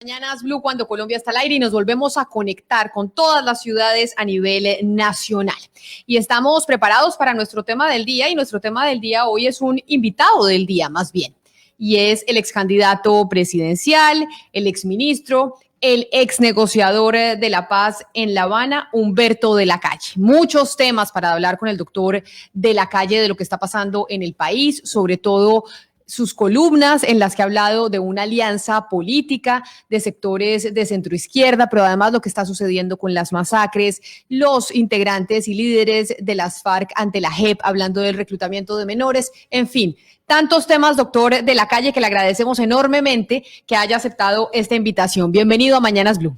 Mañanas Blue, cuando Colombia está al aire y nos volvemos a conectar con todas las ciudades a nivel nacional. Y estamos preparados para nuestro tema del día, y nuestro tema del día hoy es un invitado del día, más bien. Y es el ex candidato presidencial, el ex ministro, el ex negociador de la paz en La Habana, Humberto de la Calle. Muchos temas para hablar con el doctor de la Calle de lo que está pasando en el país, sobre todo sus columnas en las que ha hablado de una alianza política de sectores de centroizquierda, pero además lo que está sucediendo con las masacres, los integrantes y líderes de las FARC ante la JEP, hablando del reclutamiento de menores, en fin, tantos temas, doctor de la Calle, que le agradecemos enormemente que haya aceptado esta invitación. Bienvenido a Mañanas Blue.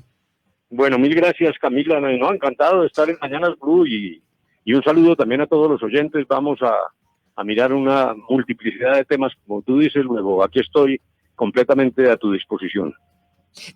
Bueno, mil gracias, Camila. No, encantado de estar en Mañanas Blue y un saludo también a todos los oyentes. Vamos a mirar una multiplicidad de temas, como tú dices. Luego aquí estoy completamente a tu disposición.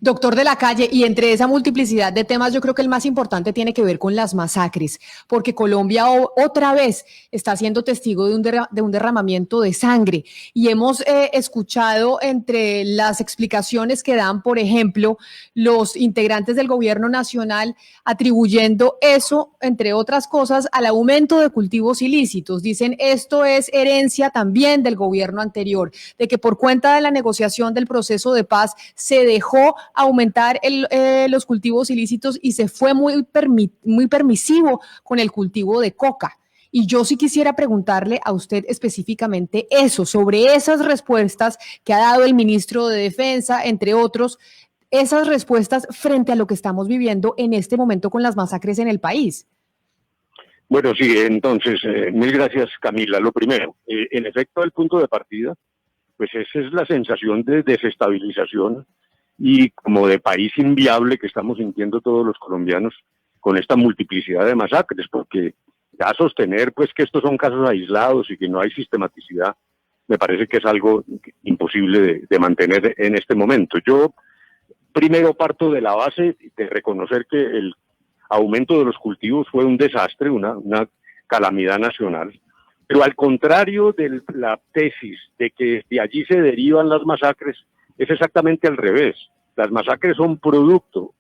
Doctor de la Calle, y entre esa multiplicidad de temas, yo creo que el más importante tiene que ver con las masacres, porque Colombia otra vez está siendo testigo de un derramamiento de sangre, y hemos escuchado entre las explicaciones que dan, por ejemplo, los integrantes del gobierno nacional atribuyendo eso, entre otras cosas, al aumento de cultivos ilícitos. Dicen, esto es herencia también del gobierno anterior, de que por cuenta de la negociación del proceso de paz se dejó aumentar los cultivos ilícitos y se fue muy permisivo con el cultivo de coca. Y yo sí quisiera preguntarle a usted específicamente eso, sobre esas respuestas que ha dado el ministro de Defensa, entre otros, esas respuestas frente a lo que estamos viviendo en este momento con las masacres en el país. Bueno, sí, entonces, mil gracias, Camila. Lo primero, en efecto, el punto de partida, pues esa es la sensación de desestabilización y como de país inviable que estamos sintiendo todos los colombianos con esta multiplicidad de masacres, porque ya sostener pues que estos son casos aislados y que no hay sistematicidad, me parece que es algo imposible de mantener en este momento. Yo primero parto de la base de reconocer que el aumento de los cultivos fue un desastre, una calamidad nacional, pero al contrario de la tesis de que de allí se derivan las masacres, es exactamente al revés. Las masacres son producto,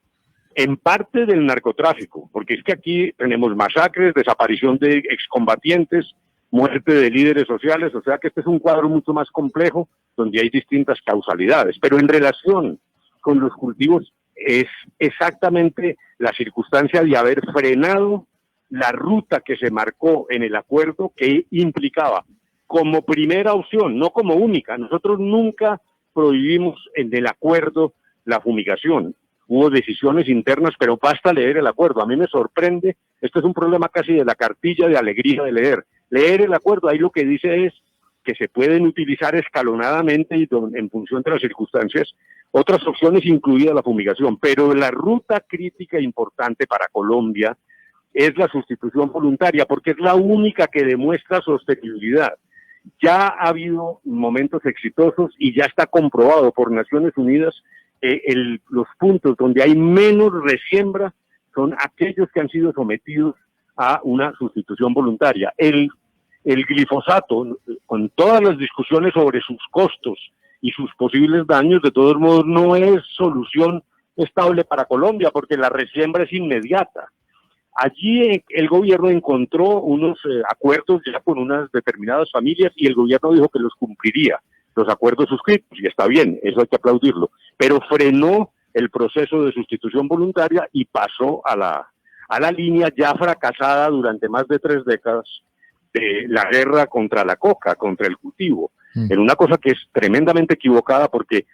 en parte, del narcotráfico, porque es que aquí tenemos masacres, desaparición de excombatientes, muerte de líderes sociales, o sea que este es un cuadro mucho más complejo, donde hay distintas causalidades. Pero en relación con los cultivos, es exactamente la circunstancia de haber frenado la ruta que se marcó en el acuerdo, que implicaba como primera opción, no como única. Nosotros nunca prohibimos en el acuerdo la fumigación. Hubo decisiones internas, pero basta leer el acuerdo. A mí me sorprende, esto es un problema casi de la cartilla de alegría de leer. Leer el acuerdo, ahí lo que dice es que se pueden utilizar escalonadamente y en función de las circunstancias otras opciones, incluida la fumigación. Pero la ruta crítica importante para Colombia es la sustitución voluntaria, porque es la única que demuestra sostenibilidad. Ya ha habido momentos exitosos y ya está comprobado por Naciones Unidas los puntos donde hay menos resiembra son aquellos que han sido sometidos a una sustitución voluntaria. El glifosato, con todas las discusiones sobre sus costos y sus posibles daños, de todos modos no es solución estable para Colombia, porque la resiembra es inmediata. Allí el gobierno encontró unos acuerdos ya con unas determinadas familias y el gobierno dijo que los cumpliría, los acuerdos suscritos, y está bien, eso hay que aplaudirlo, pero frenó el proceso de sustitución voluntaria y pasó a la línea ya fracasada durante más de 3 décadas de la guerra contra la coca, contra el cultivo. En una cosa que es tremendamente equivocada, porque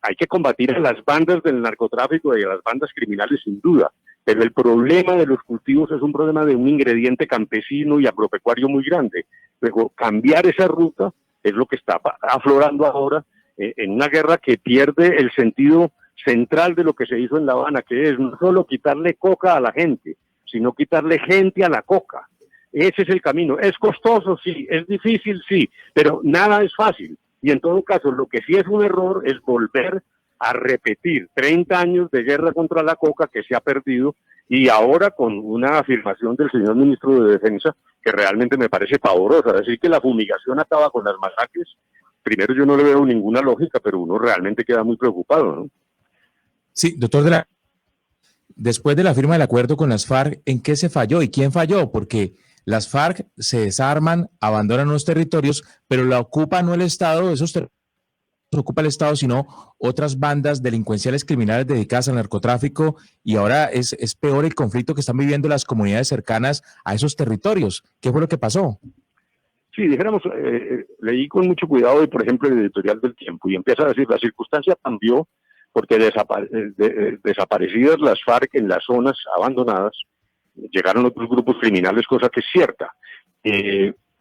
hay que combatir a las bandas del narcotráfico y a las bandas criminales sin duda, pero el problema de los cultivos es un problema de un ingrediente campesino y agropecuario muy grande. Luego, cambiar esa ruta es lo que está aflorando ahora en una guerra que pierde el sentido central de lo que se hizo en La Habana, que es no solo quitarle coca a la gente, sino quitarle gente a la coca. Ese es el camino. Es costoso, sí, es difícil, sí, pero nada es fácil. Y en todo caso, lo que sí es un error es volver a repetir 30 años de guerra contra la coca que se ha perdido, y ahora con una afirmación del señor ministro de Defensa que realmente me parece pavorosa, decir que la fumigación acaba con las masacres. Primero, yo no le veo ninguna lógica, pero uno realmente queda muy preocupado, ¿no? Sí, doctor después de la firma del acuerdo con las FARC, ¿en qué se falló y quién falló? Porque las FARC se desarman, abandonan los territorios, pero la ocupa no el Estado, esos territorios ocupa el Estado, sino otras bandas delincuenciales criminales dedicadas al narcotráfico, y ahora es peor el conflicto que están viviendo las comunidades cercanas a esos territorios. ¿Qué fue lo que pasó? Sí, dijéramos, leí con mucho cuidado, y por ejemplo, el editorial del Tiempo, y empieza a decir, la circunstancia cambió porque desaparecidas las FARC en las zonas abandonadas, llegaron otros grupos criminales, cosa que es cierta.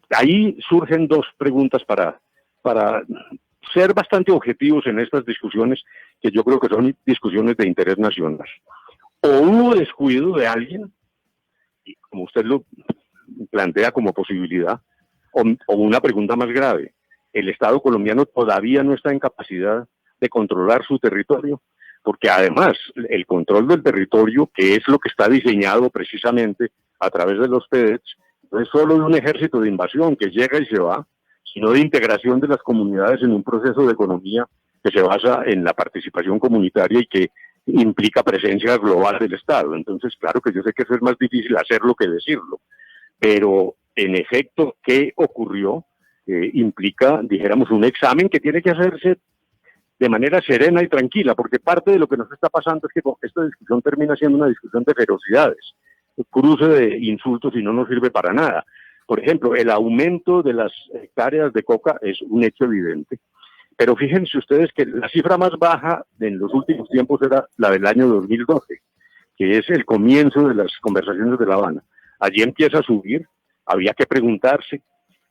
Ahí surgen dos preguntas para ser bastante objetivos en estas discusiones, que yo creo que son discusiones de interés nacional. O hubo descuido de alguien, y como usted lo plantea como posibilidad, o una pregunta más grave, el Estado colombiano todavía no está en capacidad de controlar su territorio, porque además el control del territorio, que es lo que está diseñado precisamente a través de los PEDETs, no es solo de un ejército de invasión que llega y se va, sino de integración de las comunidades en un proceso de economía que se basa en la participación comunitaria y que implica presencia global del Estado. Entonces, claro que yo sé que eso es más difícil hacerlo que decirlo, pero en efecto, ¿qué ocurrió? Implica, dijéramos, un examen que tiene que hacerse de manera serena y tranquila, porque parte de lo que nos está pasando es que esta discusión termina siendo una discusión de ferocidades, el cruce de insultos, y no nos sirve para nada. Por ejemplo, el aumento de las hectáreas de coca es un hecho evidente, pero fíjense ustedes que la cifra más baja en los últimos tiempos era la del año 2012, que es el comienzo de las conversaciones de La Habana. Allí empieza a subir, había que preguntarse,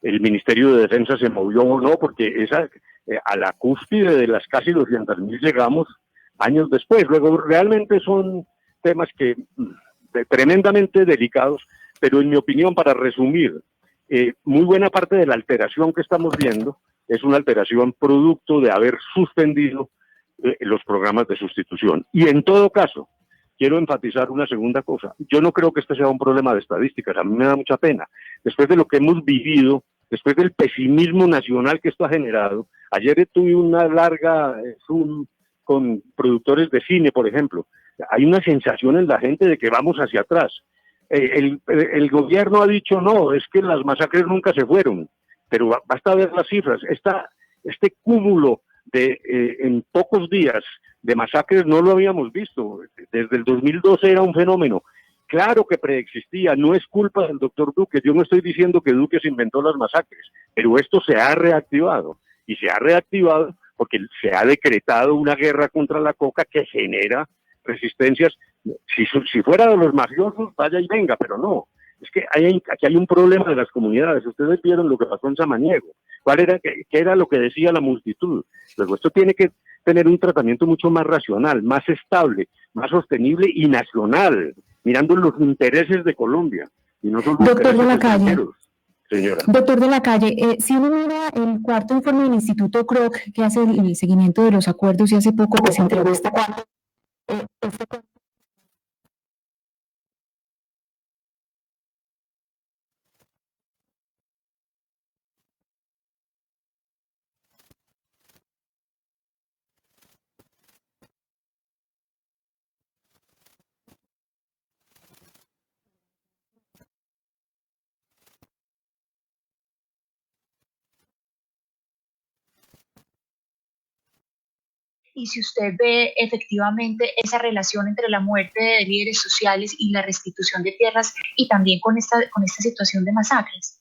el Ministerio de Defensa se movió o no, porque a la cúspide de las casi 200.000 llegamos años después. Luego realmente son temas tremendamente delicados, pero en mi opinión, para resumir, muy buena parte de la alteración que estamos viendo es una alteración producto de haber suspendido los programas de sustitución. Y en todo caso, quiero enfatizar una segunda cosa. Yo no creo que este sea un problema de estadísticas. A mí me da mucha pena. Después de lo que hemos vivido, después del pesimismo nacional que esto ha generado, ayer tuve una larga Zoom con productores de cine, por ejemplo. Hay una sensación en la gente de que vamos hacia atrás. El gobierno ha dicho no, es que las masacres nunca se fueron, pero basta ver las cifras. Este cúmulo en pocos días de masacres no lo habíamos visto. Desde el 2012 era un fenómeno. Claro que preexistía, no es culpa del doctor Duque. Yo no estoy diciendo que Duque se inventó las masacres, pero esto se ha reactivado. Y se ha reactivado porque se ha decretado una guerra contra la coca que genera resistencias. Si fuera de los mafiosos, vaya y venga, pero no. Es que aquí hay un problema de las comunidades. Ustedes vieron lo que pasó en Samaniego. ¿Qué era lo que decía la multitud? Luego esto tiene que tener un tratamiento mucho más racional, más estable, más sostenible y nacional, mirando los intereses de Colombia y no solo los intereses extranjeros. Señora. Doctor de la Calle, si uno mira el cuarto informe del Instituto Kroc, que hace el seguimiento de los acuerdos, y hace poco pues entregó esta cuarta, y si usted ve efectivamente esa relación entre la muerte de líderes sociales y la restitución de tierras, y también con esta situación de masacres.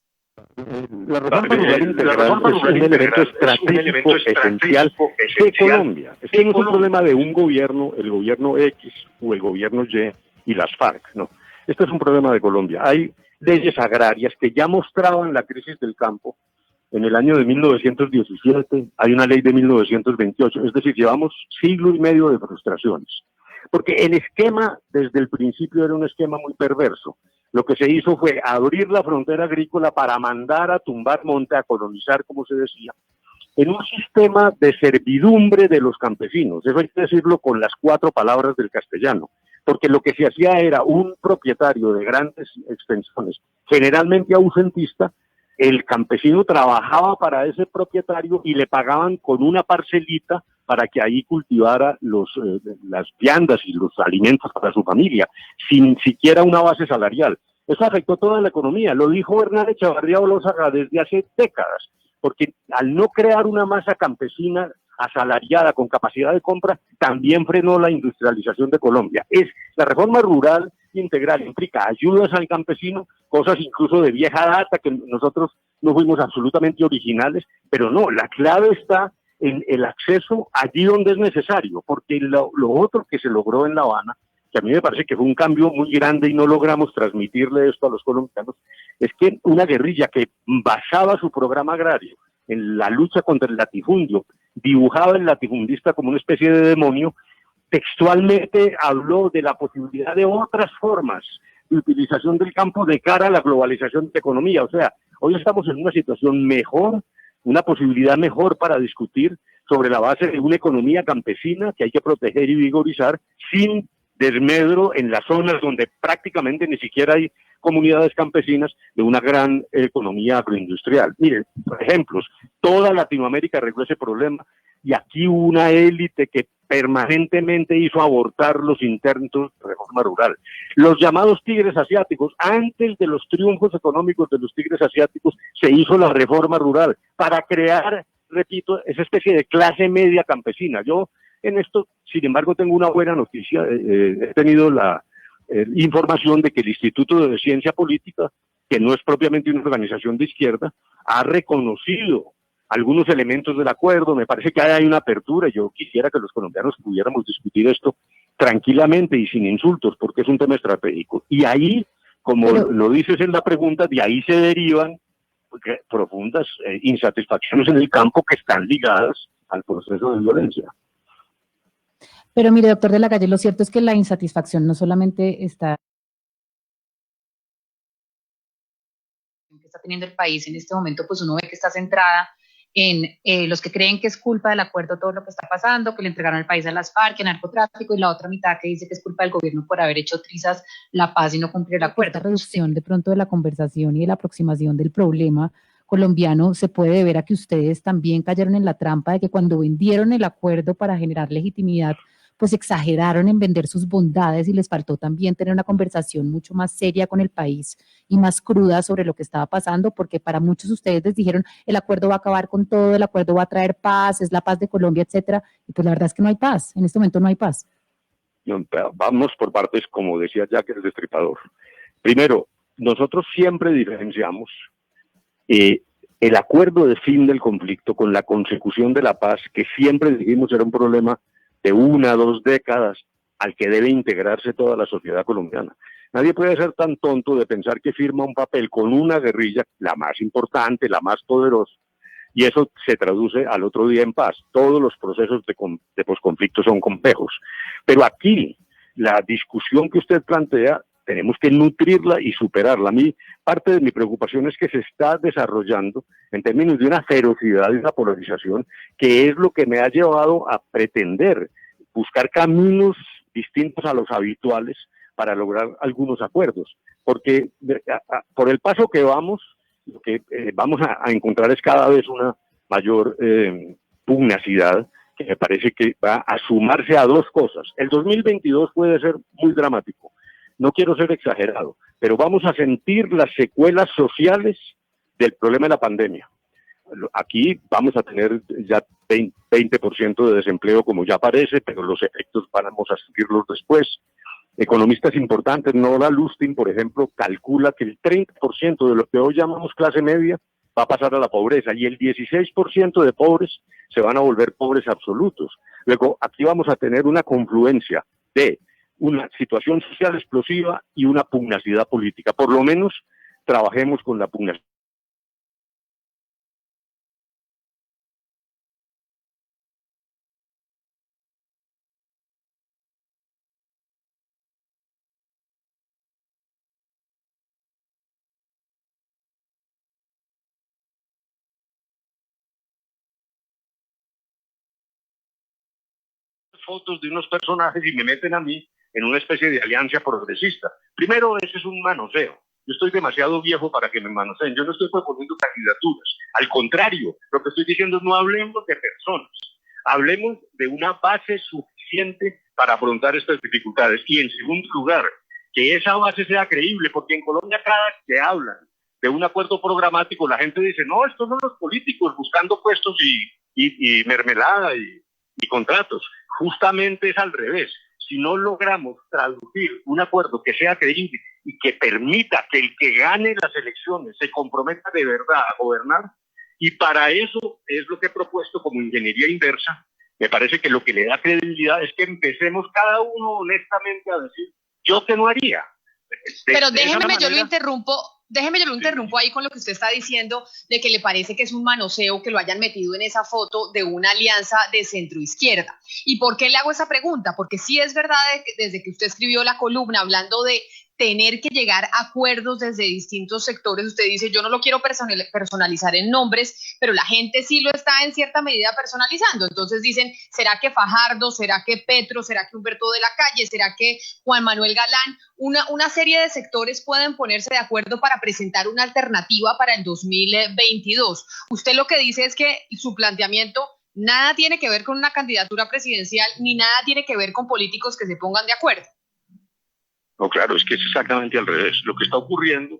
La reforma rural integral es un elemento estratégico esencial de Colombia. Este no es un problema de un gobierno, el gobierno X o el gobierno Y y las FARC, no. Este es un problema de Colombia. Hay leyes agrarias que ya mostraban la crisis del campo. En el año de 1917 hay una ley de 1928, es decir, llevamos siglo y medio de frustraciones. Porque el esquema desde el principio era un esquema muy perverso. Lo que se hizo fue abrir la frontera agrícola para mandar a tumbar monte, a colonizar, como se decía, en un sistema de servidumbre de los campesinos. Eso hay que decirlo con las 4 palabras del castellano. Porque lo que se hacía era un propietario de grandes extensiones, generalmente ausentista. El campesino trabajaba para ese propietario y le pagaban con una parcelita para que ahí cultivara las viandas y los alimentos para su familia, sin siquiera una base salarial. Eso afectó toda la economía, lo dijo Hernán Echavarría Olózaga desde hace décadas, porque al no crear una masa campesina asalariada con capacidad de compra, también frenó la industrialización de Colombia. La reforma rural integral implica ayudas al campesino, cosas incluso de vieja data que nosotros no fuimos absolutamente originales, pero no, la clave está en el acceso allí donde es necesario, porque lo otro que se logró en La Habana, que a mí me parece que fue un cambio muy grande y no logramos transmitirle esto a los colombianos, es que una guerrilla que basaba su programa agrario en la lucha contra el latifundio, dibujaba el latifundista como una especie de demonio, textualmente habló de la posibilidad de otras formas de utilización del campo de cara a la globalización de la economía. O sea, hoy estamos en una situación mejor, una posibilidad mejor para discutir sobre la base de una economía campesina que hay que proteger y vigorizar sin desmedro en las zonas donde prácticamente ni siquiera hay comunidades campesinas de una gran economía agroindustrial. Miren, por ejemplos, toda Latinoamérica arregló ese problema y aquí hubo una élite que permanentemente hizo abortar los intentos de reforma rural. Los llamados tigres asiáticos, antes de los triunfos económicos de los tigres asiáticos, se hizo la reforma rural para crear, repito, esa especie de clase media campesina. Yo en esto, sin embargo, tengo una buena noticia. He tenido la información de que el Instituto de Ciencia Política, que no es propiamente una organización de izquierda, ha reconocido algunos elementos del acuerdo. Me parece que hay una apertura. Yo quisiera que los colombianos pudiéramos discutir esto tranquilamente y sin insultos, porque es un tema estratégico. Y ahí, como lo dices en la pregunta, de ahí se derivan profundas insatisfacciones en el campo que están ligadas al proceso de violencia. Pero mire, doctor de la Calle, lo cierto es que la insatisfacción no solamente está que está teniendo el país en este momento, pues uno ve que está centrada en los que creen que es culpa del acuerdo todo lo que está pasando, que le entregaron el país a las FARC, el narcotráfico, y la otra mitad que dice que es culpa del gobierno por haber hecho trizas la paz y no cumplir el acuerdo. Esta reducción de pronto de la conversación y de la aproximación del problema colombiano se puede deber a que ustedes también cayeron en la trampa de que cuando vendieron el acuerdo para generar legitimidad, pues exageraron en vender sus bondades y les faltó también tener una conversación mucho más seria con el país y más cruda sobre lo que estaba pasando, porque para muchos ustedes les dijeron el acuerdo va a acabar con todo, el acuerdo va a traer paz, es la paz de Colombia, etcétera, y pues la verdad es que no hay paz, en este momento no hay paz. Vamos por partes, como decía Jack el Destripador. Primero, nosotros siempre diferenciamos el acuerdo de fin del conflicto con la consecución de la paz, que siempre dijimos era un problema de 1 a 2 décadas al que debe integrarse toda la sociedad colombiana. Nadie puede ser tan tonto de pensar que firma un papel con una guerrilla, la más importante, la más poderosa, y eso se traduce al otro día en paz. Todos los procesos de posconflicto son complejos. Pero aquí, la discusión que usted plantea, tenemos que nutrirla y superarla. A mí, parte de mi preocupación es que se está desarrollando en términos de una ferocidad y una polarización, que es lo que me ha llevado a pretender buscar caminos distintos a los habituales para lograr algunos acuerdos. Porque por el paso que vamos, lo que vamos a encontrar es cada vez una mayor pugnacidad, que me parece que va a sumarse a 2 cosas. El 2022 puede ser muy dramático. No quiero ser exagerado, pero vamos a sentir las secuelas sociales del problema de la pandemia. Aquí vamos a tener ya 20% de desempleo, como ya parece, pero los efectos vamos a sentirlos después. Economistas importantes, Nora Lustin, por ejemplo, calcula que el 30% de lo que hoy llamamos clase media va a pasar a la pobreza y el 16% de pobres se van a volver pobres absolutos. Luego, aquí vamos a tener una confluencia de una situación social explosiva y una pugnacidad política. Por lo menos trabajemos con la pugnacidad. Fotos de unos personajes y me meten a mí en una especie de alianza progresista. Primero, ese es un manoseo. Yo estoy demasiado viejo para que me manoseen. Yo no estoy proponiendo candidaturas. Al contrario, lo que estoy diciendo es no hablemos de personas, hablemos de una base suficiente para afrontar estas dificultades. Y en segundo lugar, que esa base sea creíble, porque en Colombia cada vez que hablan de un acuerdo programático, la gente dice, no, estos son los políticos buscando puestos y mermelada y contratos. Justamente es al revés. Si no logramos traducir un acuerdo que sea creíble y que permita que el que gane las elecciones se comprometa de verdad a gobernar, y para eso es lo que he propuesto como ingeniería inversa, me parece que lo que le da credibilidad es que empecemos cada uno honestamente a decir, ¿yo qué no haría? Pero déjeme, yo lo interrumpo ahí con lo que usted está diciendo, de que le parece que es un manoseo que lo hayan metido en esa foto de una alianza de centro-izquierda. ¿Y por qué le hago esa pregunta? Porque sí es verdad que desde que usted escribió la columna hablando de tener que llegar a acuerdos desde distintos sectores, usted dice, yo no lo quiero personalizar en nombres, pero la gente sí lo está en cierta medida personalizando. Entonces dicen, ¿será que Fajardo? ¿Será que Petro? ¿Será que Humberto de la Calle? ¿Será que Juan Manuel Galán? Una serie de sectores pueden ponerse de acuerdo para presentar una alternativa para el 2022. Usted lo que dice es que su planteamiento nada tiene que ver con una candidatura presidencial, ni nada tiene que ver con políticos que se pongan de acuerdo. No, claro, es que es exactamente al revés. Lo que está ocurriendo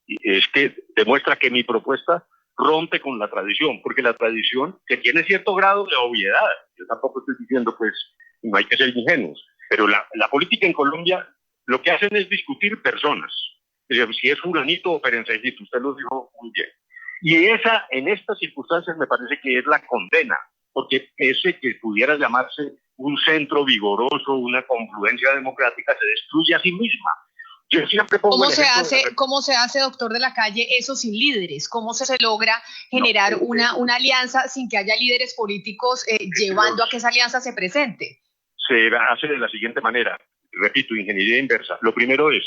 es que demuestra que mi propuesta rompe con la tradición, porque la tradición, que tiene cierto grado de obviedad, yo tampoco estoy diciendo, pues, no hay que ser ingenuos, pero la política en Colombia lo que hacen es discutir personas. Es decir, si es fulanito o perenceñito, usted lo dijo muy bien. Y en estas circunstancias me parece que es la condena, porque ese que pudiera llamarse un centro vigoroso, una confluencia democrática, se destruye a sí misma. Yo siempre pongo ¿Cómo se hace, doctor de la Calle, eso sin líderes? ¿Cómo se logra generar una alianza sin que haya líderes políticos llevando a que esa alianza se presente? Se hace de la siguiente manera, repito, ingeniería inversa. Lo primero es,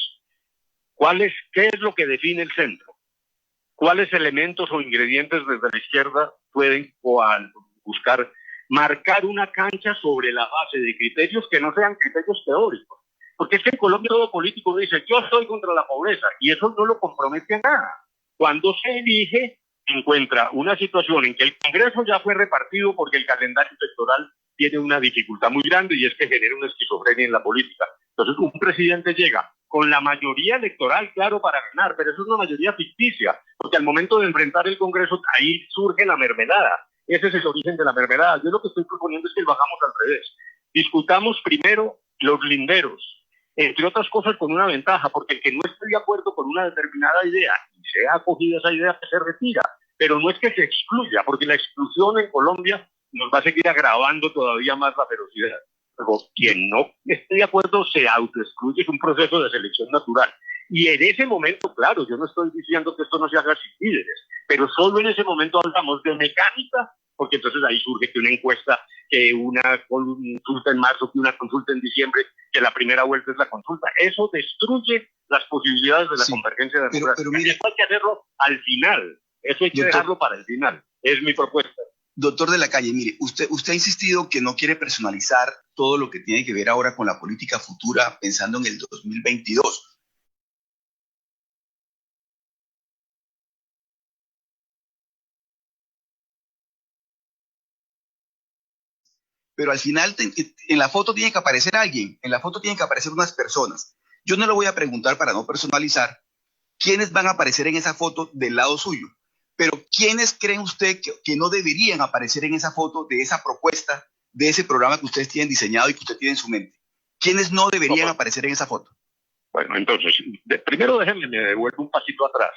¿qué es lo que define el centro? ¿Cuáles elementos o ingredientes desde la izquierda pueden buscar marcar una cancha sobre la base de criterios que no sean criterios teóricos? Porque es que en Colombia todo político dice, yo estoy contra la pobreza, y eso no lo compromete a nada. Cuando se elige, encuentra una situación en que el Congreso ya fue repartido porque el calendario electoral tiene una dificultad muy grande, y es que genera una esquizofrenia en la política. Entonces un presidente llega con la mayoría electoral, claro, para ganar, pero eso es una mayoría ficticia, porque al momento de enfrentar el Congreso, ahí surge la mermelada. Ese es el origen de la mermelada. Yo lo que estoy proponiendo es que lo hagamos al revés. Discutamos primero los linderos, entre otras cosas con una ventaja, porque el que no esté de acuerdo con una determinada idea y sea acogida esa idea, que se retira, pero no es que se excluya, porque la exclusión en Colombia nos va a seguir agravando todavía más la ferocidad. Pero quien no esté de acuerdo se autoexcluye, es un proceso de selección natural. Y en ese momento, claro, yo no estoy diciendo que esto no se haga sin líderes, pero solo en ese momento hablamos de mecánica, porque entonces ahí surge que una encuesta, que una consulta en marzo, que una consulta en diciembre, que la primera vuelta es la consulta. Eso destruye las posibilidades de la convergencia democrática. Pero mire, eso hay que hacerlo al final, eso hay que dejarlo para el final, es mi propuesta. Doctor de la Calle, mire, usted ha insistido que no quiere personalizar todo lo que tiene que ver ahora con la política futura pensando en el 2022. Pero al final en la foto tiene que aparecer alguien, en la foto tienen que aparecer unas personas. Yo no le voy a preguntar, para no personalizar, quiénes van a aparecer en esa foto del lado suyo, pero quiénes creen usted que no deberían aparecer en esa foto de esa propuesta, de ese programa que ustedes tienen diseñado y que usted tiene en su mente. ¿Quiénes no deberían aparecer en esa foto? Bueno, entonces, primero déjenme, me devuelvo un pasito atrás,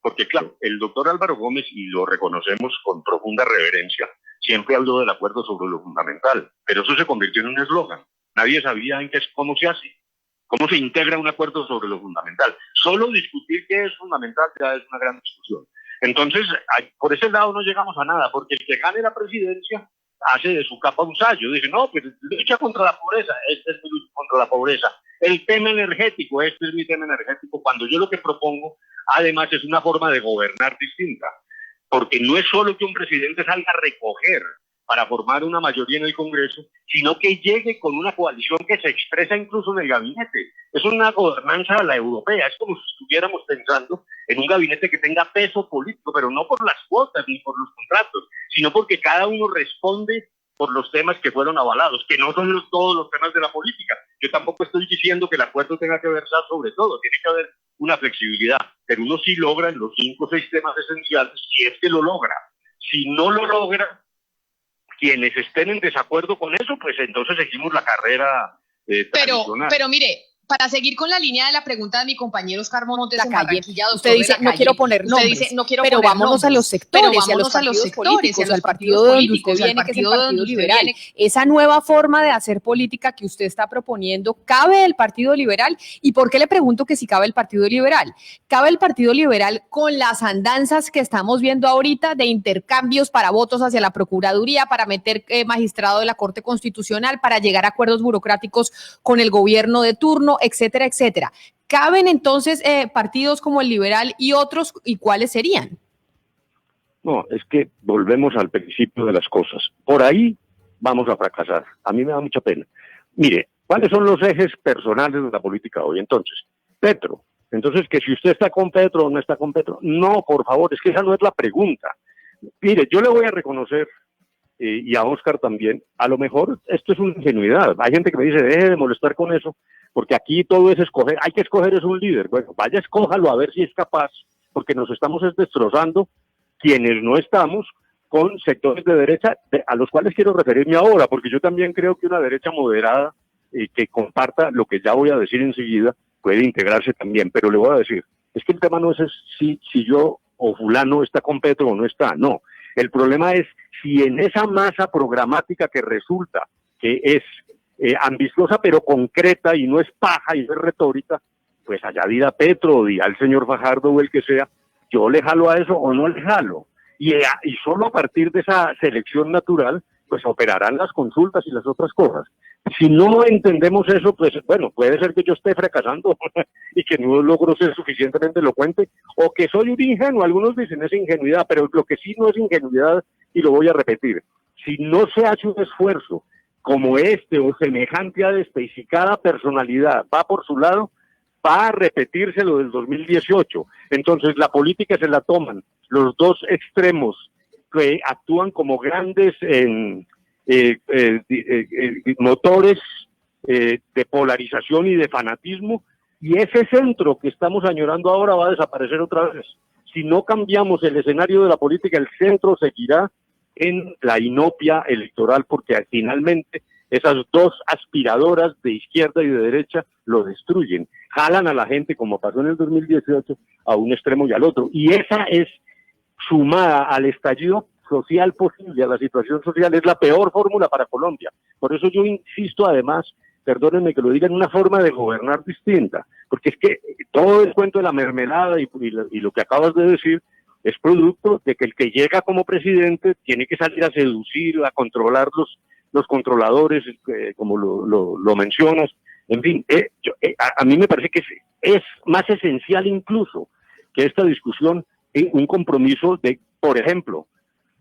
porque claro, el doctor Álvaro Gómez, y lo reconocemos con profunda reverencia, siempre habló del acuerdo sobre lo fundamental, pero eso se convirtió en un eslogan. Nadie sabía cómo se hace, cómo se integra un acuerdo sobre lo fundamental. Solo discutir qué es fundamental ya es una gran discusión. Entonces, por ese lado no llegamos a nada, porque el que gane la presidencia hace de su capa un sayo. Dice, no, pues lucha contra la pobreza, este es mi lucha contra la pobreza. El tema energético, este es mi tema energético, cuando yo lo que propongo, además, es una forma de gobernar distinta. Porque no es solo que un presidente salga a recoger para formar una mayoría en el Congreso, sino que llegue con una coalición que se expresa incluso en el gabinete. Es una gobernanza a la europea, es como si estuviéramos pensando en un gabinete que tenga peso político, pero no por las cuotas ni por los contratos, sino porque cada uno responde por los temas que fueron avalados, que no son todos los temas de la política. Yo tampoco estoy diciendo que el acuerdo tenga que versar sobre todo, tiene que haber una flexibilidad, pero uno sí logra en los 5 o 6 temas esenciales, si es que lo logra. Si no lo logra, quienes estén en desacuerdo con eso, pues entonces seguimos la carrera tradicional. Pero mire, para seguir con la línea de la pregunta de mi compañero Oscar Montes La en calle. Barranquilla, Usted dice, no quiero poner nombres, pero vámonos a los sectores y a los partidos políticos, al partido de donde usted viene, que es el Partido Liberal. Esa nueva forma de hacer política que usted está proponiendo, ¿cabe el Partido Liberal? ¿Y por qué le pregunto que si cabe el Partido Liberal? ¿Cabe el Partido Liberal con las andanzas que estamos viendo ahorita de intercambios para votos hacia la Procuraduría, para meter magistrado de la Corte Constitucional, para llegar a acuerdos burocráticos con el gobierno de turno, etcétera, etcétera? ¿Caben entonces partidos como el Liberal y otros, y cuáles serían? No, es que volvemos al principio de las cosas. Por ahí vamos a fracasar. A mí me da mucha pena. Mire, ¿cuáles son los ejes personales de la política hoy? Entonces, Petro. Entonces, que si usted está con Petro o no está con Petro. No, por favor, es que esa no es la pregunta. Mire, yo le voy a reconocer, y a Oscar también, a lo mejor esto es una ingenuidad. Hay gente que me dice, deje de molestar con eso, porque aquí todo es escoger, hay que escoger es un líder. Bueno, vaya, escójalo a ver si es capaz, porque nos estamos destrozando quienes no estamos con sectores de derecha, a los cuales quiero referirme ahora, porque yo también creo que una derecha moderada que comparta lo que ya voy a decir enseguida puede integrarse también, pero le voy a decir, es que el tema no es si yo o fulano está con Petro o no está, no. El problema es si en esa masa programática que resulta que es ambiciosa pero concreta y no es paja y no es retórica, pues allá dirá Petro o dirá el señor Fajardo o el que sea, yo le jalo a eso o no le jalo. Y solo a partir de esa selección natural, pues operarán las consultas y las otras cosas. Si no entendemos eso, pues bueno, puede ser que yo esté fracasando y que no logro ser suficientemente elocuente, o que soy un ingenuo. Algunos dicen es ingenuidad, pero lo que sí no es ingenuidad, y lo voy a repetir, si no se hace un esfuerzo como este o semejante a este, y si cada personalidad va por su lado, va a repetirse lo del 2018. Entonces la política se la toman los dos extremos que actúan como grandes motores de polarización y de fanatismo, y ese centro que estamos añorando ahora va a desaparecer otra vez. Si no cambiamos el escenario de la política, el centro seguirá en la inopia electoral, porque finalmente esas dos aspiradoras de izquierda y de derecha lo destruyen, jalan a la gente, como pasó en el 2018, a un extremo y al otro, y esa es, sumada al estallido social posible, a la situación social, es la peor fórmula para Colombia. Por eso yo insisto, además, perdónenme que lo diga, en una forma de gobernar distinta, porque es que todo el cuento de la mermelada y lo que acabas de decir es producto de que el que llega como presidente tiene que salir a seducir, a controlar los controladores, como lo mencionas. En fin, a mí me parece que es más esencial incluso que esta discusión un compromiso de, por ejemplo,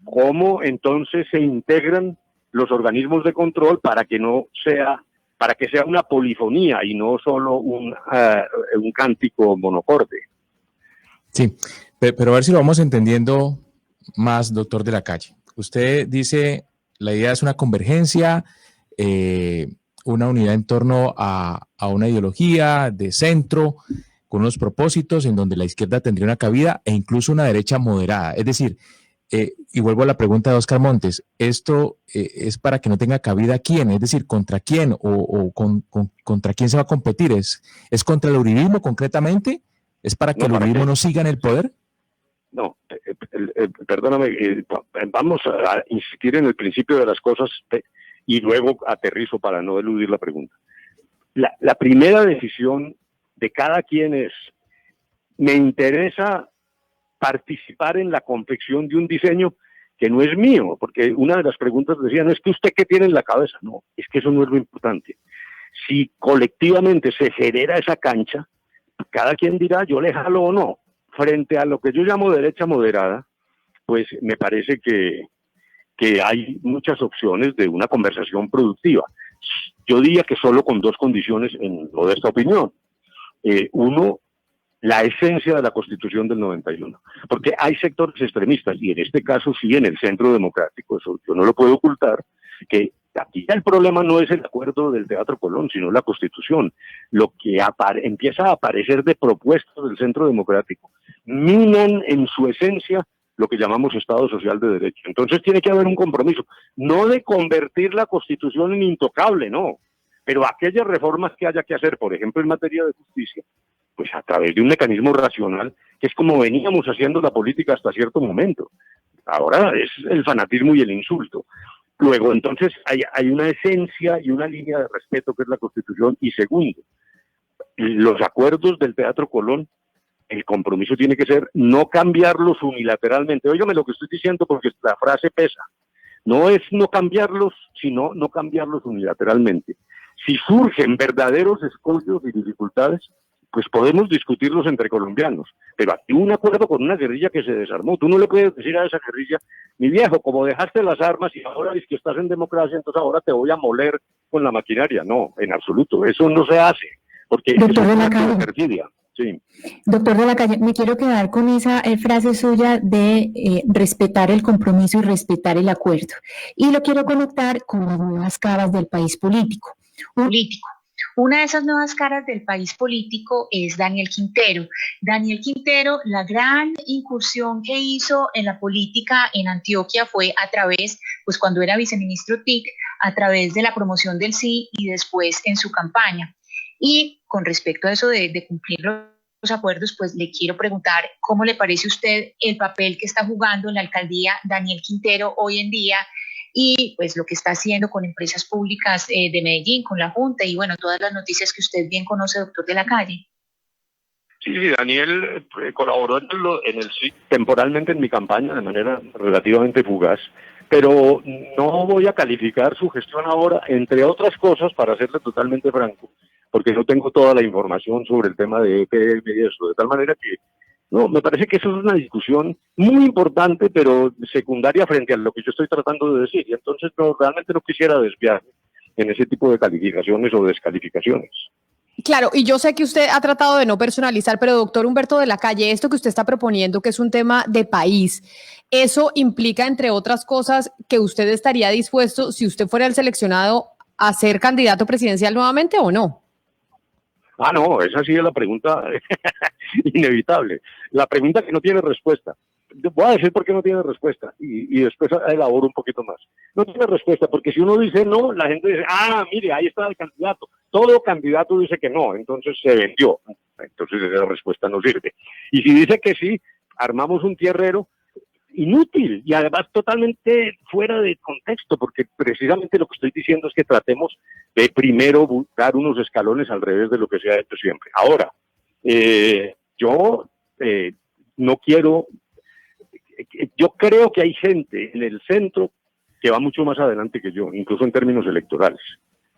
cómo entonces se integran los organismos de control para que sea una polifonía y no solo un cántico monocorde. Sí, pero a ver si lo vamos entendiendo más, doctor de la Calle. Usted dice, la idea es una convergencia, una unidad en torno a una ideología de centro, con unos propósitos en donde la izquierda tendría una cabida e incluso una derecha moderada. Es decir, y vuelvo a la pregunta de Oscar Montes, ¿esto es para que no tenga cabida quién? Es decir, ¿contra quién o contra quién se va a competir? ¿Es contra el uribismo concretamente? ¿Es para que el uribismo no siga en el poder? No, perdóname, vamos a insistir en el principio de las cosas y luego aterrizo para no eludir la pregunta. La primera decisión de cada quien es, me interesa participar en la confección de un diseño que no es mío, porque una de las preguntas decía, no es que usted qué tiene en la cabeza, no, es que eso no es lo importante. Si colectivamente se genera esa cancha, cada quien dirá, yo le jalo o no. Frente a lo que yo llamo derecha moderada, pues me parece que hay muchas opciones de una conversación productiva. Yo diría que solo con dos condiciones en toda esta opinión. Uno, la esencia de la Constitución del 91, porque hay sectores extremistas, y en este caso sí en el centro democrático, eso yo no lo puedo ocultar, que aquí el problema no es el acuerdo del Teatro Colón, sino la Constitución. Lo que empieza a aparecer de propuestas del Centro Democrático minan en su esencia lo que llamamos Estado Social de Derecho. Entonces tiene que haber un compromiso, no de convertir la Constitución en intocable, no, pero aquellas reformas que haya que hacer, por ejemplo en materia de justicia, pues a través de un mecanismo racional, que es como veníamos haciendo la política hasta cierto momento. Ahora es el fanatismo y el insulto. Luego, entonces, hay una esencia y una línea de respeto que es la Constitución. Y segundo, los acuerdos del Teatro Colón, el compromiso tiene que ser no cambiarlos unilateralmente. Óigame lo que estoy diciendo porque la frase pesa. No es no cambiarlos, sino no cambiarlos unilateralmente. Si surgen verdaderos escollos y dificultades, pues podemos discutirlos entre colombianos, pero aquí un acuerdo con una guerrilla que se desarmó. Tú no le puedes decir a esa guerrilla, mi viejo, como dejaste las armas y ahora dices que estás en democracia, entonces ahora te voy a moler con la maquinaria. No, en absoluto, eso no se hace, porque Doctor eso de la es Calle. perfidia. Sí. Doctor de la Calle, me quiero quedar con esa frase suya de respetar el compromiso y respetar el acuerdo. Y lo quiero conectar con las nuevas caras del país político. Una de esas nuevas caras del país político es Daniel Quintero. Daniel Quintero, la gran incursión que hizo en la política en Antioquia fue a través, pues cuando era viceministro TIC, a través de la promoción del sí y después en su campaña. Y con respecto a eso de cumplir los acuerdos, pues le quiero preguntar cómo le parece a usted el papel que está jugando en la alcaldía Daniel Quintero hoy en día y pues lo que está haciendo con empresas públicas de Medellín, con la Junta y bueno, todas las noticias que usted bien conoce, doctor de la Calle. Sí, Daniel colaboró temporalmente en mi campaña de manera relativamente fugaz, pero no voy a calificar su gestión ahora, entre otras cosas, para serle totalmente franco, porque no tengo toda la información sobre el tema de EPM y eso, de tal manera que no, me parece que eso es una discusión muy importante, pero secundaria frente a lo que yo estoy tratando de decir, y entonces realmente no quisiera desviarme en ese tipo de calificaciones o descalificaciones. Claro, y yo sé que usted ha tratado de no personalizar, pero doctor Humberto de la Calle, esto que usted está proponiendo, que es un tema de país, ¿eso implica, entre otras cosas, que usted estaría dispuesto, si usted fuera el seleccionado, a ser candidato presidencial nuevamente o no? Ah, no, esa sí es la pregunta inevitable. La pregunta que no tiene respuesta. Voy a decir por qué no tiene respuesta y después elaboro un poquito más. No tiene respuesta porque si uno dice no, la gente dice, mire, ahí está el candidato. Todo candidato dice que no, entonces se vendió. Entonces esa respuesta no sirve. Y si dice que sí, armamos un tierrero inútil y además totalmente fuera de contexto, porque precisamente lo que estoy diciendo es que tratemos de primero buscar unos escalones al revés de lo que se ha hecho siempre. Ahora, yo no quiero, yo creo que hay gente en el centro que va mucho más adelante que yo, incluso en términos electorales.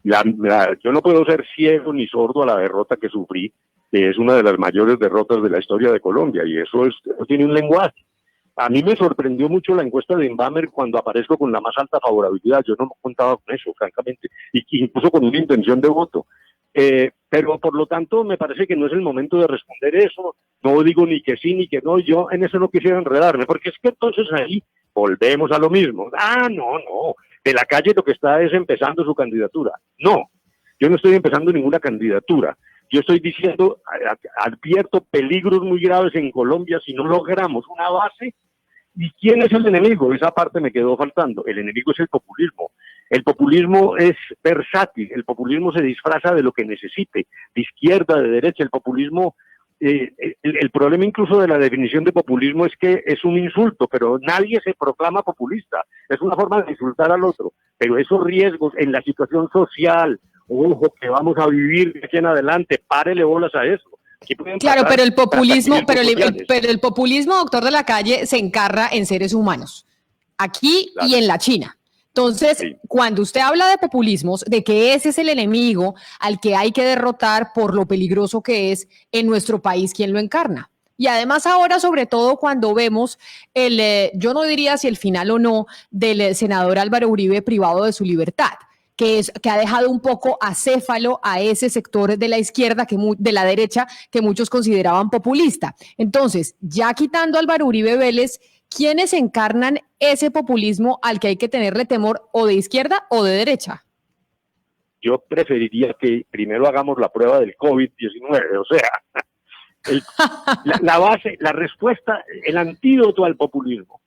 Yo no puedo ser ciego ni sordo a la derrota que sufrí, que es una de las mayores derrotas de la historia de Colombia, y eso tiene un lenguaje. A mí me sorprendió mucho la encuesta de Inbamer cuando aparezco con la más alta favorabilidad. Yo no contaba con eso, francamente, y incluso con una intención de voto. Pero por lo tanto me parece que no es el momento de responder eso. No digo ni que sí ni que no. Yo en eso no quisiera enredarme, porque es que entonces ahí volvemos a lo mismo. No. De la Calle lo que está es empezando su candidatura. No, yo no estoy empezando ninguna candidatura. Yo estoy diciendo, advierto peligros muy graves en Colombia si no logramos una base. ¿Y quién es el enemigo? Esa parte me quedó faltando. El enemigo es el populismo. El populismo es versátil. El populismo se disfraza de lo que necesite, de izquierda, de derecha. El populismo, el problema incluso de la definición de populismo es que es un insulto, pero nadie se proclama populista. Es una forma de insultar al otro. Pero esos riesgos en la situación social, ojo, que vamos a vivir de aquí en adelante, párele bolas a eso. Claro, pero el populismo, pero el populismo, doctor de la Calle, se encarna en seres humanos, aquí y en la China. Entonces, sí, cuando usted habla de populismos, de que ese es el enemigo al que hay que derrotar por lo peligroso que es en nuestro país, ¿quién lo encarna? Y además ahora, sobre todo cuando vemos yo no diría si el final o no, del senador Álvaro Uribe privado de su libertad, que ha dejado un poco acéfalo a ese sector de la izquierda, de la derecha, que muchos consideraban populista. Entonces, ya quitando a Álvaro Uribe Vélez, ¿quiénes encarnan ese populismo al que hay que tenerle temor, o de izquierda o de derecha? Yo preferiría que primero hagamos la prueba del COVID-19, o sea, la base, la respuesta, el antídoto al populismo.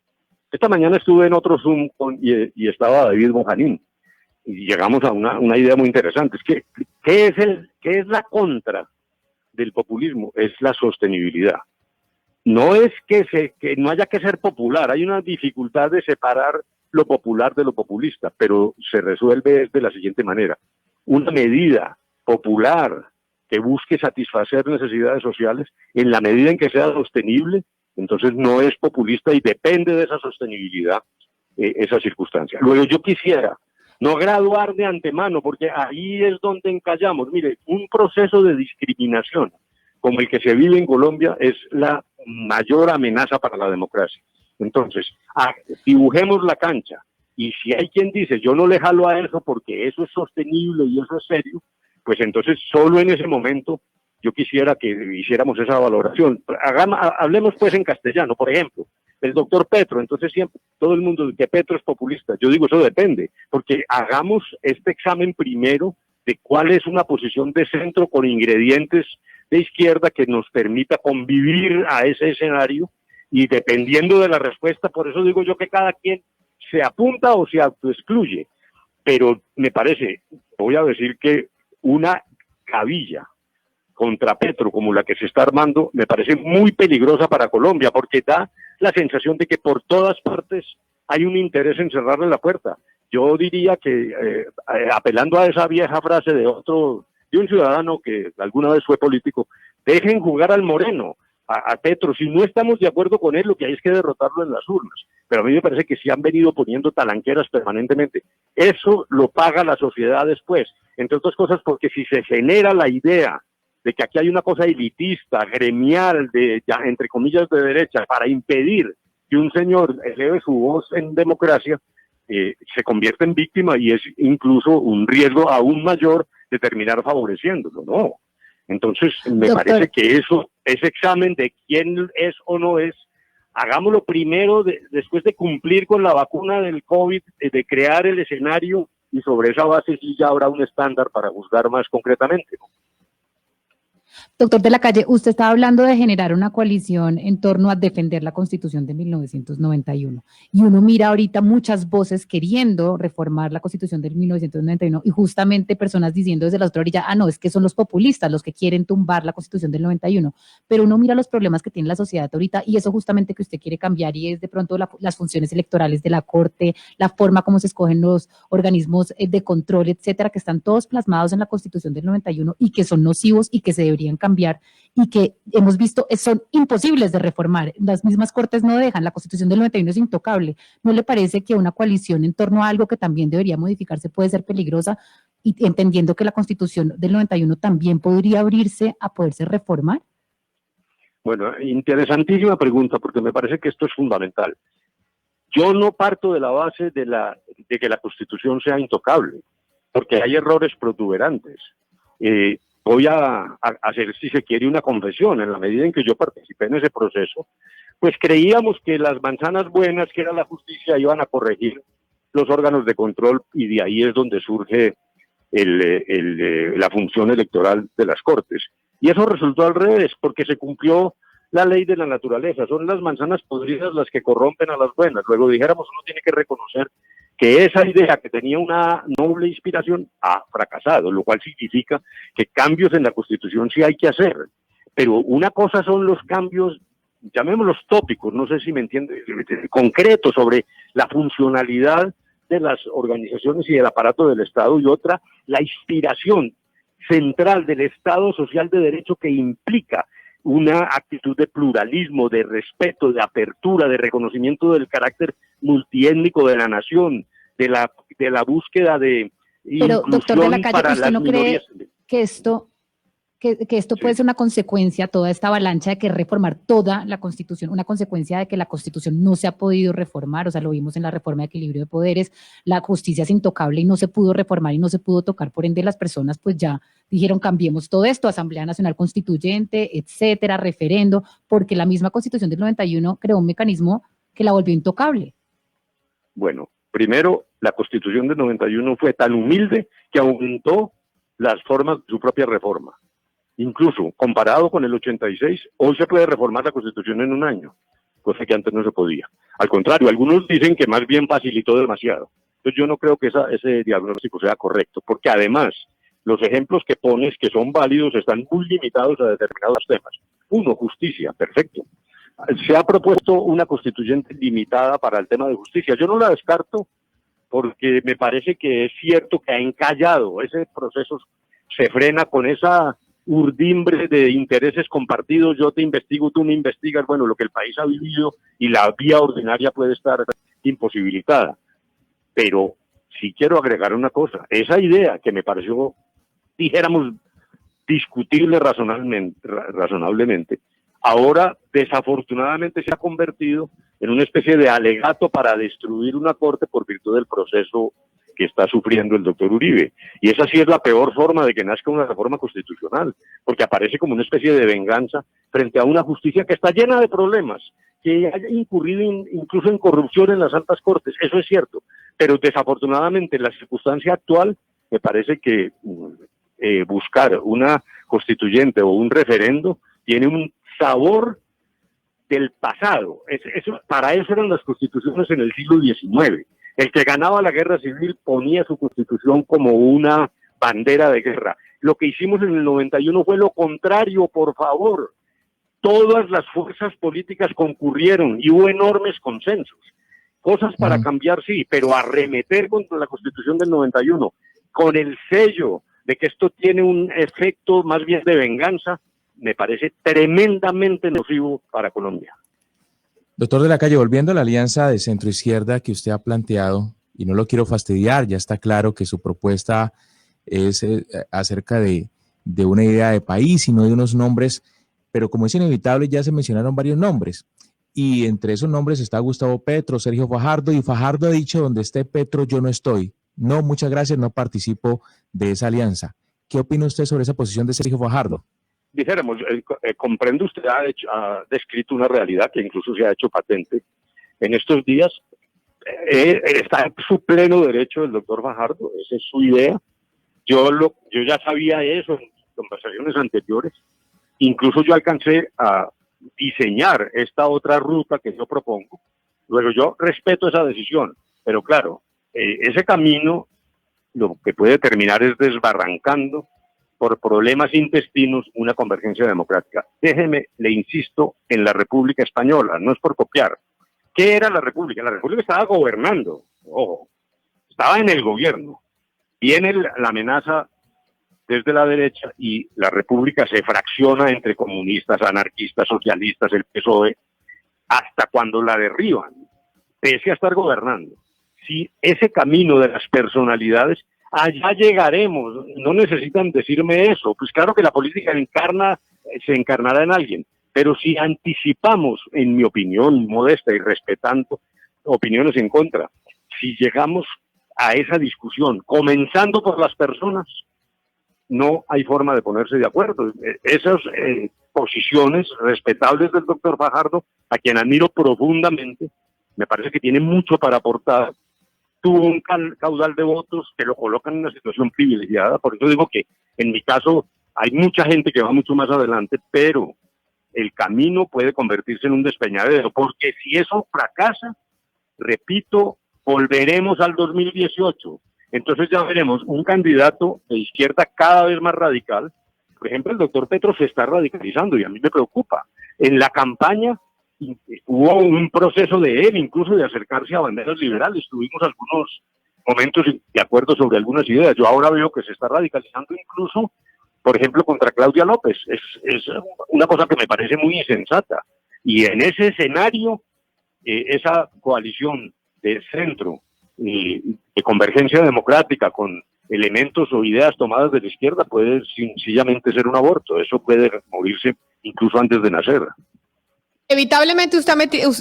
Esta mañana estuve en otro Zoom y estaba David Bojanín, y llegamos a una idea muy interesante. Es que, ¿qué es la contra del populismo? Es la sostenibilidad. No es que no haya que ser popular, hay una dificultad de separar lo popular de lo populista, pero se resuelve de la siguiente manera. Una medida popular que busque satisfacer necesidades sociales, en la medida en que sea sostenible, entonces no es populista y depende de esa sostenibilidad esa circunstancia. Luego yo quisiera no graduar de antemano, porque ahí es donde encallamos. Mire, un proceso de discriminación como el que se vive en Colombia es la mayor amenaza para la democracia. Entonces, dibujemos la cancha, y si hay quien dice, yo no le jalo a eso porque eso es sostenible y eso es serio, pues entonces solo en ese momento yo quisiera que hiciéramos esa valoración. Hablemos pues en castellano, por ejemplo, el doctor Petro, entonces siempre todo el mundo dice que Petro es populista. Yo digo, eso depende, porque hagamos este examen primero de cuál es una posición de centro con ingredientes de izquierda que nos permita convivir a ese escenario, y dependiendo de la respuesta, por eso digo yo que cada quien se apunta o se autoexcluye, pero me parece, voy a decir que una cabilla contra Petro como la que se está armando me parece muy peligrosa para Colombia, porque da la sensación de que por todas partes hay un interés en cerrarle la puerta. Yo diría que, apelando a esa vieja frase de un ciudadano que alguna vez fue político, dejen jugar al moreno, a Petro. Si no estamos de acuerdo con él, lo que hay es que derrotarlo en las urnas. Pero a mí me parece que sí han venido poniendo talanqueras permanentemente. Eso lo paga la sociedad después, entre otras cosas porque si se genera la idea de que aquí hay una cosa elitista, gremial, ya, entre comillas, de derecha, para impedir que un señor eleve su voz en democracia, se convierte en víctima, y es incluso un riesgo aún mayor de terminar favoreciéndolo, ¿no? Entonces, me parece que ese examen de quién es o no es, hagámoslo primero, después de cumplir con la vacuna del COVID, de crear el escenario, y sobre esa base sí ya habrá un estándar para juzgar más concretamente, ¿no? Doctor de la Calle, usted estaba hablando de generar una coalición en torno a defender la Constitución de 1991, y uno mira ahorita muchas voces queriendo reformar la Constitución de 1991, y justamente personas diciendo desde la otra orilla, no, es que son los populistas los que quieren tumbar la Constitución del 91, pero uno mira los problemas que tiene la sociedad ahorita, y eso justamente que usted quiere cambiar, y es de pronto las funciones electorales de la Corte, la forma como se escogen los organismos de control, etcétera, que están todos plasmados en la Constitución del 91 y que son nocivos y que se deberían cambiar, y que hemos visto son imposibles de reformar. Las mismas Cortes no dejan, la Constitución del 91 es intocable. ¿No le parece que una coalición en torno a algo que también debería modificarse puede ser peligrosa, y entendiendo que la Constitución del 91 también podría abrirse a poderse reformar? Bueno, interesantísima pregunta, porque me parece que esto es fundamental. Yo no parto de la base de que la Constitución sea intocable, porque hay errores protuberantes. Voy a hacer, si se quiere, una confesión. En la medida en que yo participé en ese proceso, pues creíamos que las manzanas buenas, que era la justicia, iban a corregir los órganos de control, y de ahí es donde surge la función electoral de las Cortes. Y eso resultó al revés, porque se cumplió la ley de la naturaleza. Son las manzanas podridas las que corrompen a las buenas. Luego dijéramos, uno tiene que reconocer que esa idea, que tenía una noble inspiración, ha fracasado, lo cual significa que cambios en la Constitución sí hay que hacer. Pero una cosa son los cambios, llamémoslos tópicos, no sé si me entiende, concretos, sobre la funcionalidad de las organizaciones y del aparato del Estado, y otra, la inspiración central del Estado social de derecho, que implica una actitud de pluralismo, de respeto, de apertura, de reconocimiento del carácter multiétnico de la nación, de la búsqueda de inclusión. Pero, doctor de la Calle, ¿usted no cree que que esto puede ser una consecuencia, toda esta avalancha de que reformar toda la Constitución, una consecuencia de que la Constitución no se ha podido reformar, o sea, lo vimos en la reforma de equilibrio de poderes, la justicia es intocable y no se pudo reformar y no se pudo tocar, por ende las personas pues ya dijeron cambiemos todo esto, Asamblea Nacional Constituyente, etcétera, referendo, porque la misma Constitución del 91 creó un mecanismo que la volvió intocable. Bueno, primero, la Constitución del 91 fue tan humilde que aumentó las formas de su propia reforma. Incluso, comparado con el 86, hoy se puede reformar la Constitución en un año, cosa que antes no se podía. Al contrario, algunos dicen que más bien facilitó demasiado. Entonces yo no creo que ese diagnóstico sea correcto, porque además, los ejemplos que pones que son válidos están muy limitados a determinados temas. Uno, justicia, perfecto. Se ha propuesto una constituyente limitada para el tema de justicia. Yo no la descarto porque me parece que es cierto que ha encallado. Ese proceso se frena con esa urdimbre de intereses compartidos. Yo te investigo, tú me investigas. Bueno, lo que el país ha vivido y la vía ordinaria puede estar imposibilitada. Pero sí quiero agregar una cosa. Esa idea que me pareció, dijéramos, discutible razonablemente, ahora desafortunadamente se ha convertido en una especie de alegato para destruir una corte por virtud del proceso que está sufriendo el doctor Uribe. Y esa sí es la peor forma de que nazca una reforma constitucional, porque aparece como una especie de venganza frente a una justicia que está llena de problemas, que haya incurrido incluso en corrupción en las altas cortes, eso es cierto, pero desafortunadamente en la circunstancia actual me parece que buscar una constituyente o un referendo tiene un sabor del pasado. Para eso eran las constituciones en el siglo XIX. El que ganaba la guerra civil ponía su constitución como una bandera de guerra. Lo que hicimos en el 91 fue lo contrario, por favor. Todas las fuerzas políticas concurrieron y hubo enormes consensos. Cosas para cambiar, sí, pero arremeter contra la Constitución del 91 con el sello de que esto tiene un efecto más bien de venganza, me parece tremendamente nocivo para Colombia. Doctor de la Calle, volviendo a la alianza de centro-izquierda que usted ha planteado, y no lo quiero fastidiar, ya está claro que su propuesta es acerca de una idea de país y no de unos nombres, pero como es inevitable ya se mencionaron varios nombres, y entre esos nombres está Gustavo Petro, Sergio Fajardo, y Fajardo ha dicho donde esté Petro yo no estoy. No, muchas gracias, no participo de esa alianza. ¿Qué opina usted sobre esa posición de Sergio Fajardo? Dijéramos, comprendo, usted ha descrito una realidad que incluso se ha hecho patente en estos días. Está en su pleno derecho el doctor Fajardo, esa es su idea. Yo ya sabía eso en conversaciones anteriores. Incluso yo alcancé a diseñar esta otra ruta que yo propongo. Luego yo respeto esa decisión, pero claro, ese camino lo que puede terminar es desbarrancando por problemas intestinos una convergencia democrática. Déjeme, le insisto, en la República Española, no es por copiar. ¿Qué era la República? La República estaba gobernando, ojo, estaba en el gobierno. Viene la amenaza desde la derecha y la República se fracciona entre comunistas, anarquistas, socialistas, el PSOE, hasta cuando la derriban, pese a estar gobernando. Si ese camino de las personalidades, allá llegaremos, no necesitan decirme eso, pues claro que la política se encarnará en alguien, pero si anticipamos, en mi opinión modesta y respetando opiniones en contra, si llegamos a esa discusión, comenzando por las personas, no hay forma de ponerse de acuerdo. Esas posiciones respetables del doctor Fajardo, a quien admiro profundamente, me parece que tiene mucho para aportar, tuvo un caudal de votos que lo colocan en una situación privilegiada, por eso digo que en mi caso hay mucha gente que va mucho más adelante, pero el camino puede convertirse en un despeñadero, porque si eso fracasa, repito, volveremos al 2018, entonces ya veremos un candidato de izquierda cada vez más radical. Por ejemplo, el doctor Petro se está radicalizando y a mí me preocupa. En la campaña hubo un proceso de él, incluso de acercarse a banderas liberales. Tuvimos algunos momentos de acuerdo sobre algunas ideas. Yo ahora veo que se está radicalizando incluso, por ejemplo, contra Claudia López. Es una cosa que me parece muy insensata. Y en ese escenario, esa coalición de centro, de convergencia democrática con elementos o ideas tomadas de la izquierda puede sencillamente ser un aborto. Eso puede morirse incluso antes de nacer. Inevitablemente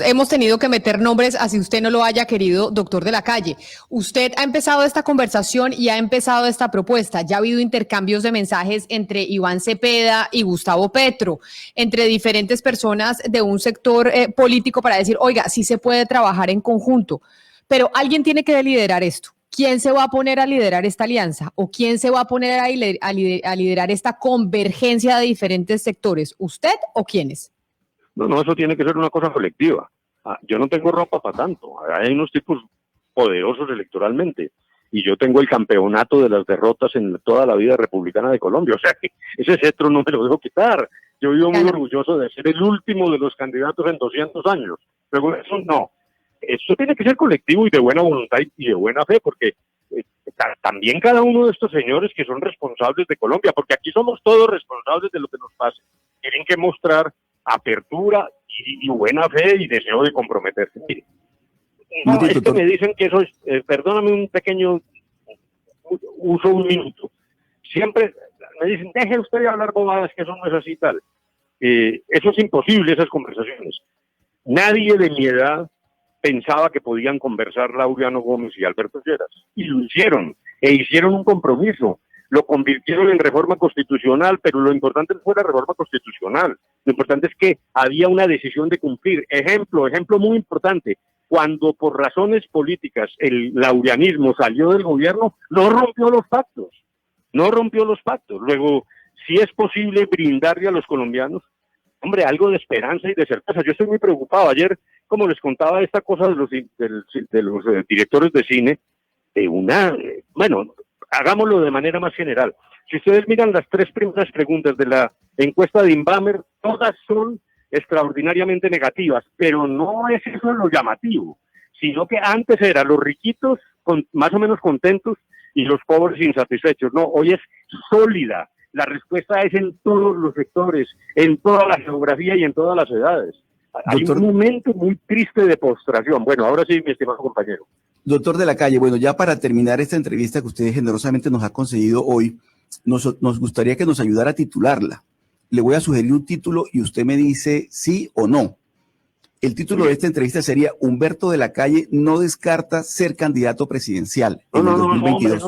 hemos tenido que meter nombres, así usted no lo haya querido, doctor de la Calle. Usted ha empezado esta conversación y ha empezado esta propuesta. Ya ha habido intercambios de mensajes entre Iván Cepeda y Gustavo Petro, entre diferentes personas de un sector político para decir, oiga, sí se puede trabajar en conjunto, pero alguien tiene que liderar esto. ¿Quién se va a poner a liderar esta alianza? ¿O quién se va a poner a liderar esta convergencia de diferentes sectores? ¿Usted o quiénes? No, eso tiene que ser una cosa colectiva. Yo no tengo ropa para tanto. Hay unos tipos poderosos electoralmente. Y yo tengo el campeonato de las derrotas en toda la vida republicana de Colombia. O sea que ese cetro no me lo dejo quitar. Yo vivo muy orgulloso de ser el último de los candidatos en 200 años. Pero eso no. Eso tiene que ser colectivo y de buena voluntad y de buena fe, porque también cada uno de estos señores que son responsables de Colombia, porque aquí somos todos responsables de lo que nos pase, tienen que mostrar apertura y buena fe y deseo de comprometerse. Mire, es que me dicen que eso es, perdóname un pequeño uso un minuto, siempre me dicen, deje usted de hablar bobadas, que eso no es así y tal. Eso es imposible, esas conversaciones. Nadie de mi edad pensaba que podían conversar Laureano Gómez y Alberto Lleras, y lo hicieron, e hicieron un compromiso. Lo convirtieron en reforma constitucional, pero lo importante no fue la reforma constitucional. Lo importante es que había una decisión de cumplir. Ejemplo muy importante, cuando por razones políticas el laureanismo salió del gobierno, no rompió los pactos. Luego, si es posible brindarle a los colombianos, hombre, algo de esperanza y de certeza. Yo estoy muy preocupado. Ayer, como les contaba esta cosa de los directores de cine, hagámoslo de manera más general. Si ustedes miran las 3 primeras preguntas de la encuesta de Inbamer, todas son extraordinariamente negativas, pero no es eso lo llamativo, sino que antes eran los riquitos más o menos contentos y los pobres insatisfechos. No, hoy es sólida. La respuesta es en todos los sectores, en toda la geografía y en todas las edades. Hay un momento muy triste de postración. Bueno, ahora sí, mi estimado compañero. Doctor de la Calle, bueno, ya para terminar esta entrevista que usted generosamente nos ha concedido hoy, nos gustaría que nos ayudara a titularla. Le voy a sugerir un título y usted me dice sí o no. El título de esta entrevista sería Humberto de la Calle no descarta ser candidato presidencial en el 2022.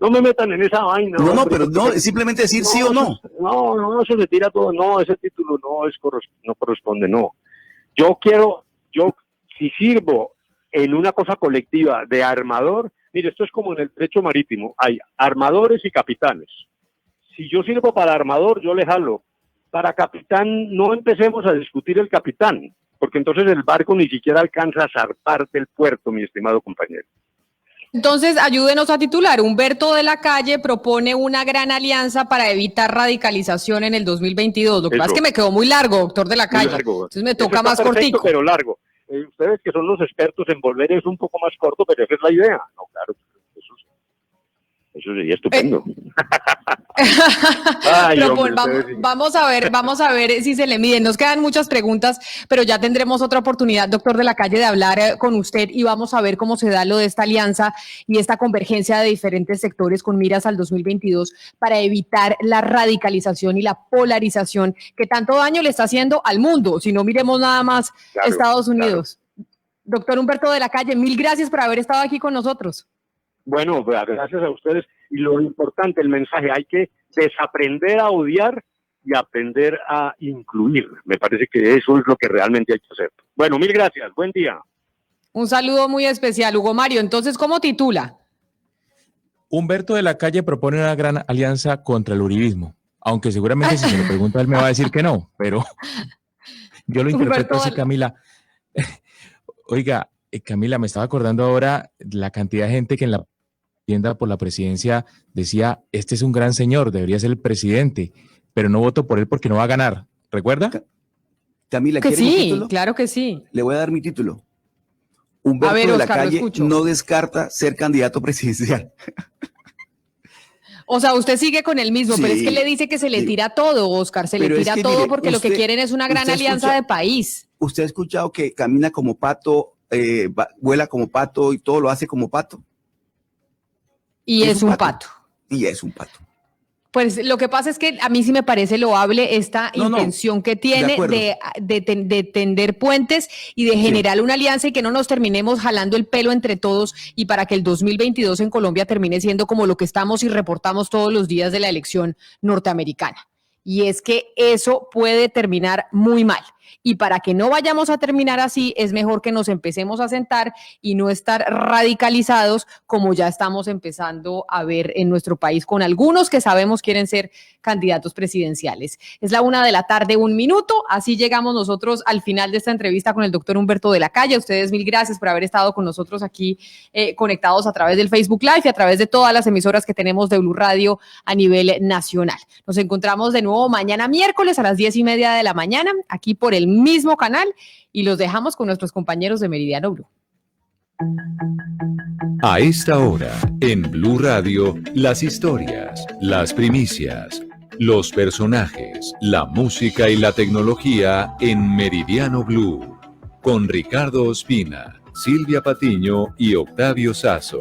No me metan en esa vaina. No, pero no, simplemente decir sí o no. No, eso se tira todo. No, ese título no corresponde, no. Si sirvo en una cosa colectiva de armador, mire, esto es como en el derecho marítimo, hay armadores y capitanes. Si yo sirvo para armador, yo le jalo. Para capitán, no empecemos a discutir el capitán, porque entonces el barco ni siquiera alcanza a zarpar del puerto, mi estimado compañero. Entonces, ayúdenos a titular. Humberto de la Calle propone una gran alianza para evitar radicalización en el 2022. Lo que pasa es que me quedó muy largo, doctor de la Calle. Entonces me toca más cortico. Pero largo. Ustedes que son los expertos en volver eso un poco más corto, pero esa es la idea. No, claro, eso sería estupendo. Ay, hombre, vamos a ver si se le miden. Nos quedan muchas preguntas, pero ya tendremos otra oportunidad, doctor de la Calle, de hablar con usted y vamos a ver cómo se da lo de esta alianza y esta convergencia de diferentes sectores con miras al 2022 para evitar la radicalización y la polarización que tanto daño le está haciendo al mundo. Si no, miremos nada más Estados Unidos. Claro. Doctor Humberto de la Calle, mil gracias por haber estado aquí con nosotros. Bueno, gracias a ustedes. Y lo importante, el mensaje, hay que desaprender a odiar y aprender a incluir. Me parece que eso es lo que realmente hay que hacer. Bueno, mil gracias. Buen día. Un saludo muy especial, Hugo Mario. Entonces, ¿cómo titula? Humberto de la Calle propone una gran alianza contra el uribismo. Aunque seguramente si se lo pregunta él me va a decir que no, pero yo lo interpreto así, Camila. Oiga, Camila, me estaba acordando ahora la cantidad de gente que en la tienda por la presidencia decía, este es un gran señor, debería ser el presidente, pero no voto por él porque no va a ganar. ¿Recuerda? Camila, que sí, claro que sí. Le voy a dar mi título. Humberto de la Calle no descarta ser candidato presidencial. O sea, usted sigue con el mismo, sí, pero es que le dice que se le tira todo, Oscar, se le tira todo, mire, porque lo que quieren es una gran alianza de país. ¿Usted ha escuchado que camina como pato, vuela como pato y todo lo hace como pato? Y es un pato. Y es un pato. Pues lo que pasa es que a mí sí me parece loable esta intención que tiene de tender puentes y de generar una alianza y que no nos terminemos jalando el pelo entre todos y para que el 2022 en Colombia termine siendo como lo que estamos y reportamos todos los días de la elección norteamericana. Y es que eso puede terminar muy mal. Y para que no vayamos a terminar así, es mejor que nos empecemos a sentar y no estar radicalizados como ya estamos empezando a ver en nuestro país con algunos que sabemos quieren ser candidatos presidenciales. Es la 1:00 p.m, 1 minuto. Así llegamos nosotros al final de esta entrevista con el doctor Humberto de la Calle. A ustedes 1000 gracias por haber estado con nosotros aquí conectados a través del Facebook Live y a través de todas las emisoras que tenemos de Blue Radio a nivel nacional. Nos encontramos de nuevo mañana miércoles a las 10:30 a.m. aquí por el mismo canal y los dejamos con nuestros compañeros de Meridiano Blue. A esta hora, en Blue Radio, las historias, las primicias, los personajes, la música y la tecnología en Meridiano Blue, con Ricardo Ospina, Silvia Patiño y Octavio Sazo.